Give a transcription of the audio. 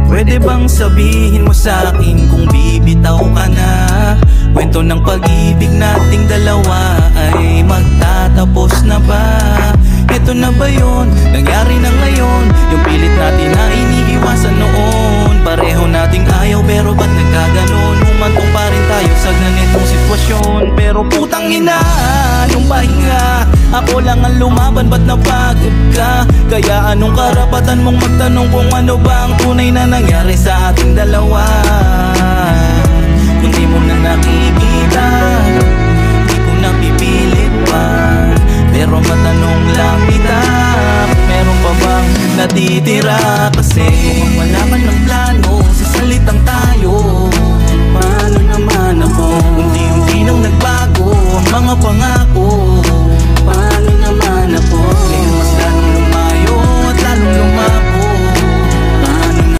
Pwede bang sabihin mo sa akin kung bibitaw ka na? Kwento ng pag-ibig nating dalawa ay magtatapos na ba? Ito na ba yun? Nangyari na ngayon. Yung pilit natin na iniiwasan noon. Pareho nating ayaw pero ba't nagkaganon? Humantong pa rin tayo sa ganitong sitwasyon. Pero putang ina, yung pahinga, ako lang ang lumaban, ba't napagod ka? Kaya anong karapatan mong magtanong kung ano ba ang tunay na nangyari sa ating dalawa? Kung di mo na nakikita, di ko na pipilit pa. Pero matanong lang kita, meron pa bang natitira? Kasi kung wala man ng plano, sasalitang tayo. Paano naman ako? Unti-unti nang nagbago ang mga pangako.